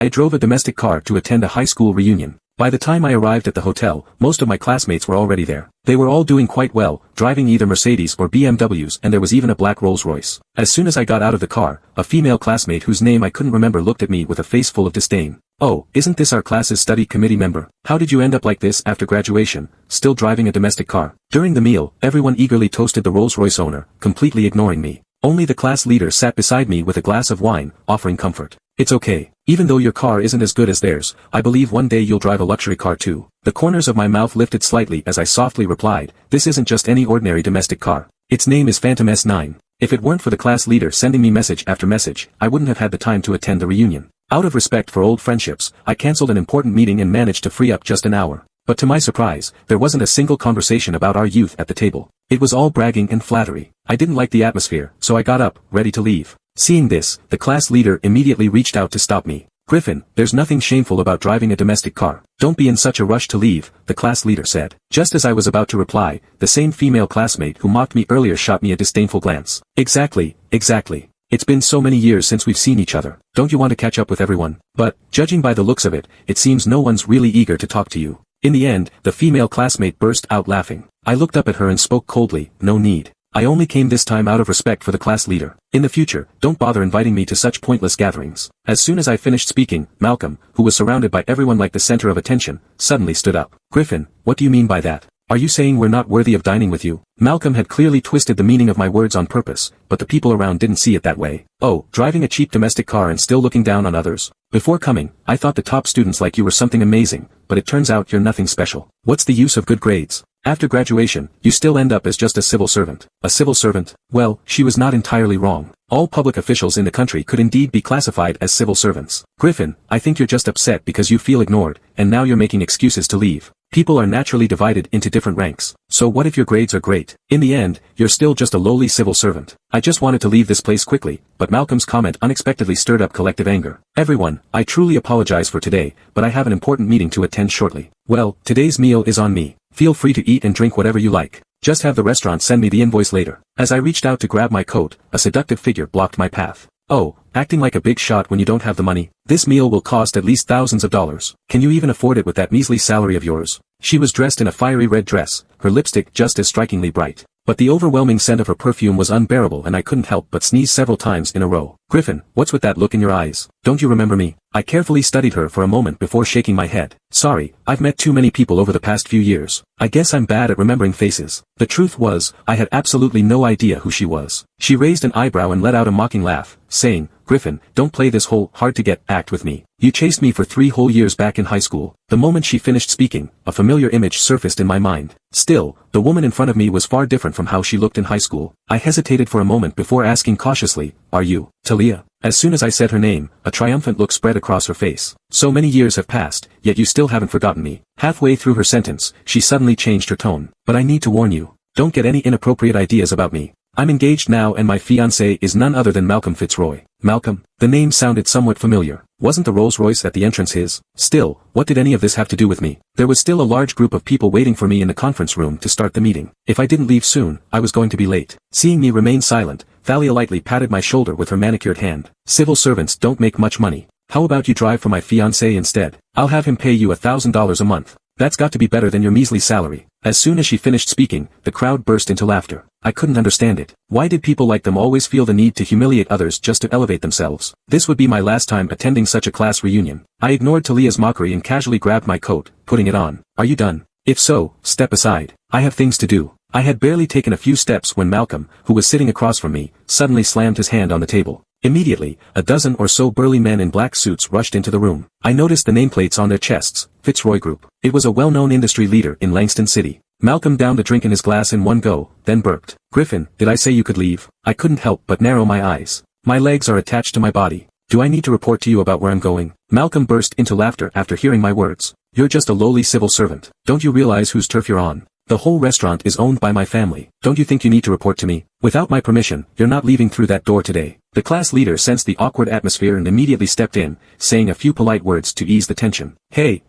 I drove a domestic car to attend a high school reunion. By the time I arrived at the hotel, most of my classmates were already there. They were all doing quite well, driving either Mercedes or BMWs, and there was even a black Rolls-Royce. As soon as I got out of the car, a female classmate whose name I couldn't remember looked at me with a face full of disdain. "Oh, isn't this our class's study committee member? How did you end up like this after graduation, still driving a domestic car?" During the meal, everyone eagerly toasted the Rolls-Royce owner, completely ignoring me. Only the class leader sat beside me with a glass of wine, offering comfort. "It's okay. Even though your car isn't as good as theirs, I believe one day you'll drive a luxury car too." The corners of my mouth lifted slightly as I softly replied, "This isn't just any ordinary domestic car. Its name is Phantom S9. If it weren't for the class leader sending me message after message, I wouldn't have had the time to attend the reunion. Out of respect for old friendships, I cancelled an important meeting and managed to free up just an hour. But to my surprise, there wasn't a single conversation about our youth at the table. It was all bragging and flattery. I didn't like the atmosphere, so I got up, ready to leave. Seeing this, the class leader immediately reached out to stop me. "Griffin, there's nothing shameful about driving a domestic car. Don't be in such a rush to leave," the class leader said. Just as I was about to reply, the same female classmate who mocked me earlier shot me a disdainful glance. Exactly. It's been so many years since we've seen each other. Don't you want to catch up with everyone? But, judging by the looks of it, it seems no one's really eager to talk to you." In the end, the female classmate burst out laughing. I looked up at her and spoke coldly, "No need. I only came this time out of respect for the class leader. In the future, don't bother inviting me to such pointless gatherings." As soon as I finished speaking, Malcolm, who was surrounded by everyone like the center of attention, suddenly stood up. "Griffin, what do you mean by that? Are you saying we're not worthy of dining with you?" Malcolm had clearly twisted the meaning of my words on purpose, but the people around didn't see it that way. "Oh, driving a cheap domestic car and still looking down on others? Before coming, I thought the top students like you were something amazing, but it turns out you're nothing special. What's the use of good grades? After graduation, you still end up as just a civil servant." A civil servant? Well, she was not entirely wrong. All public officials in the country could indeed be classified as civil servants. "Griffin, I think you're just upset because you feel ignored, and now you're making excuses to leave. People are naturally divided into different ranks. So what if your grades are great? In the end, you're still just a lowly civil servant." I just wanted to leave this place quickly, but Malcolm's comment unexpectedly stirred up collective anger. "Everyone, I truly apologize for today, but I have an important meeting to attend shortly." "Well, today's meal is on me. Feel free to eat and drink whatever you like. Just have the restaurant send me the invoice later." As I reached out to grab my coat, a seductive figure blocked my path. "Oh, acting like a big shot when you don't have the money? This meal will cost at least thousands of dollars. Can you even afford it with that measly salary of yours?" She was dressed in a fiery red dress, her lipstick just as strikingly bright. But the overwhelming scent of her perfume was unbearable and I couldn't help but sneeze several times in a row. "Griffin, what's with that look in your eyes? Don't you remember me?" I carefully studied her for a moment before shaking my head. "Sorry, I've met too many people over the past few years. I guess I'm bad at remembering faces." The truth was, I had absolutely no idea who she was. She raised an eyebrow and let out a mocking laugh, saying, "Griffin, don't play this whole hard-to-get act with me. You chased me for 3 whole years back in high school." The moment she finished speaking, a familiar image surfaced in my mind. Still, the woman in front of me was far different from how she looked in high school. I hesitated for a moment before asking cautiously, "Are you Talia?" As soon as I said her name, a triumphant look spread across her face. "So many years have passed, yet you still haven't forgotten me." Halfway through her sentence, she suddenly changed her tone. "But I need to warn you. Don't get any inappropriate ideas about me. I'm engaged now and my fiancé is none other than Malcolm Fitzroy." Malcolm? The name sounded somewhat familiar. Wasn't the Rolls-Royce at the entrance his? Still, what did any of this have to do with me? There was still a large group of people waiting for me in the conference room to start the meeting. If I didn't leave soon, I was going to be late. Seeing me remain silent, Thalia lightly patted my shoulder with her manicured hand. "Civil servants don't make much money. How about you drive for my fiancé instead? I'll have him pay you $1,000 a month. That's got to be better than your measly salary." As soon as she finished speaking, the crowd burst into laughter. I couldn't understand it. Why did people like them always feel the need to humiliate others just to elevate themselves? This would be my last time attending such a class reunion. I ignored Talia's mockery and casually grabbed my coat, putting it on. "Are you done? If so, step aside. I have things to do." I had barely taken a few steps when Malcolm, who was sitting across from me, suddenly slammed his hand on the table. Immediately, a dozen or so burly men in black suits rushed into the room. I noticed the nameplates on their chests, Fitzroy Group. It was a well-known industry leader in Langston City. Malcolm downed a drink in his glass in one go, then burped. "Griffin, did I say you could leave?" I couldn't help but narrow my eyes. "My legs are attached to my body. Do I need to report to you about where I'm going?" Malcolm burst into laughter after hearing my words. "You're just a lowly civil servant. Don't you realize whose turf you're on? The whole restaurant is owned by my family. Don't you think you need to report to me? Without my permission, you're not leaving through that door today." The class leader sensed the awkward atmosphere and immediately stepped in, saying a few polite words to ease the tension. Hey,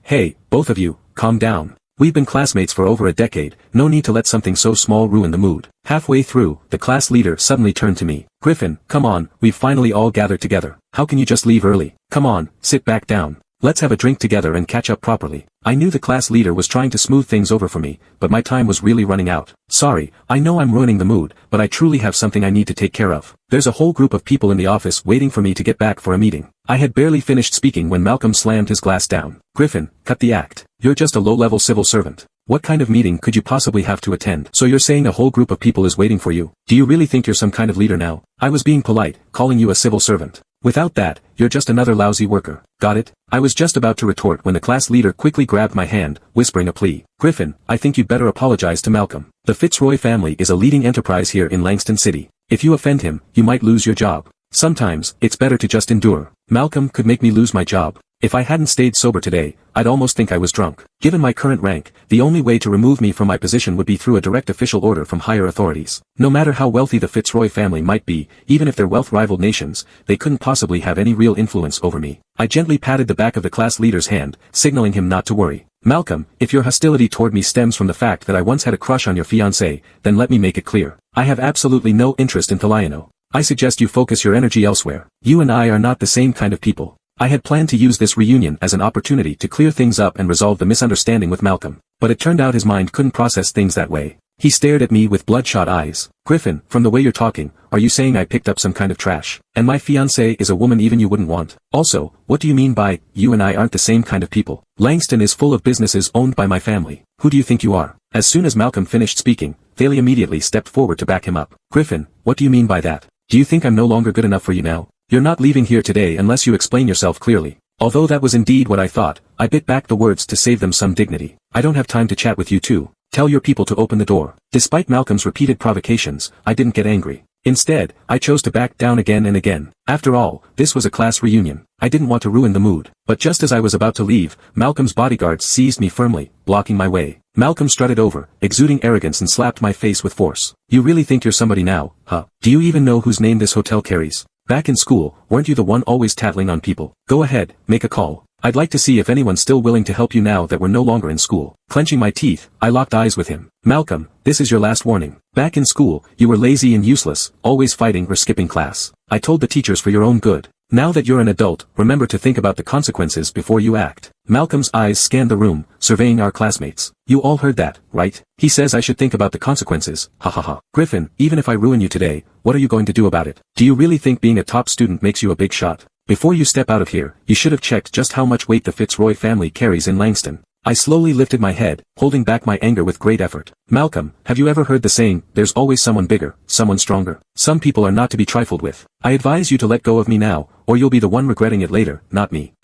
both of you, calm down. We've been classmates for over a decade, no need to let something so small ruin the mood. Halfway through, the class leader suddenly turned to me. Griffin, come on, we've finally all gathered together. How can you just leave early? Come on, sit back down. Let's have a drink together and catch up properly. I knew the class leader was trying to smooth things over for me, but my time was really running out. Sorry, I know I'm ruining the mood, but I truly have something I need to take care of. There's a whole group of people in the office waiting for me to get back for a meeting. I had barely finished speaking when Malcolm slammed his glass down. Griffin, cut the act. You're just a low-level civil servant. What kind of meeting could you possibly have to attend? So you're saying a whole group of people is waiting for you? Do you really think you're some kind of leader now? I was being polite, calling you a civil servant. Without that, you're just another lousy worker. Got it? I was just about to retort when the class leader quickly grabbed my hand, whispering a plea. Griffin, I think you'd better apologize to Malcolm. The Fitzroy family is a leading enterprise here in Langston City. If you offend him, you might lose your job. Sometimes, it's better to just endure. Malcolm could make me lose my job. If I hadn't stayed sober today, I'd almost think I was drunk. Given my current rank, the only way to remove me from my position would be through a direct official order from higher authorities. No matter how wealthy the Fitzroy family might be, even if their wealth rivaled nations, they couldn't possibly have any real influence over me. I gently patted the back of the class leader's hand, signaling him not to worry. Malcolm, if your hostility toward me stems from the fact that I once had a crush on your fiancée, then let me make it clear. I have absolutely no interest in Thaliano. I suggest you focus your energy elsewhere. You and I are not the same kind of people. I had planned to use this reunion as an opportunity to clear things up and resolve the misunderstanding with Malcolm, but it turned out his mind couldn't process things that way. He stared at me with bloodshot eyes. Griffin, from the way you're talking, are you saying I picked up some kind of trash? And my fiancée is a woman even you wouldn't want? Also, what do you mean by, you and I aren't the same kind of people? Langston is full of businesses owned by my family. Who do you think you are? As soon as Malcolm finished speaking, Thalia immediately stepped forward to back him up. Griffin, what do you mean by that? Do you think I'm no longer good enough for you now? You're not leaving here today unless you explain yourself clearly. Although that was indeed what I thought, I bit back the words to save them some dignity. I don't have time to chat with you two. Tell your people to open the door. Despite Malcolm's repeated provocations, I didn't get angry. Instead, I chose to back down again and again. After all, this was a class reunion. I didn't want to ruin the mood. But just as I was about to leave, Malcolm's bodyguards seized me firmly, blocking my way. Malcolm strutted over, exuding arrogance, and slapped my face with force. You really think you're somebody now, huh? Do you even know whose name this hotel carries? Back in school, weren't you the one always tattling on people? Go ahead, make a call. I'd like to see if anyone's still willing to help you now that we're no longer in school. Clenching my teeth, I locked eyes with him. Malcolm, this is your last warning. Back in school, you were lazy and useless, always fighting or skipping class. I told the teachers for your own good. Now that you're an adult, remember to think about the consequences before you act. Malcolm's eyes scanned the room, surveying our classmates. You all heard that, right? He says I should think about the consequences, ha ha ha. Griffin, even if I ruin you today, what are you going to do about it? Do you really think being a top student makes you a big shot? Before you step out of here, you should have checked just how much weight the Fitzroy family carries in Langston. I slowly lifted my head, holding back my anger with great effort. Malcolm, have you ever heard the saying, there's always someone bigger, someone stronger? Some people are not to be trifled with. I advise you to let go of me now, or you'll be the one regretting it later, not me.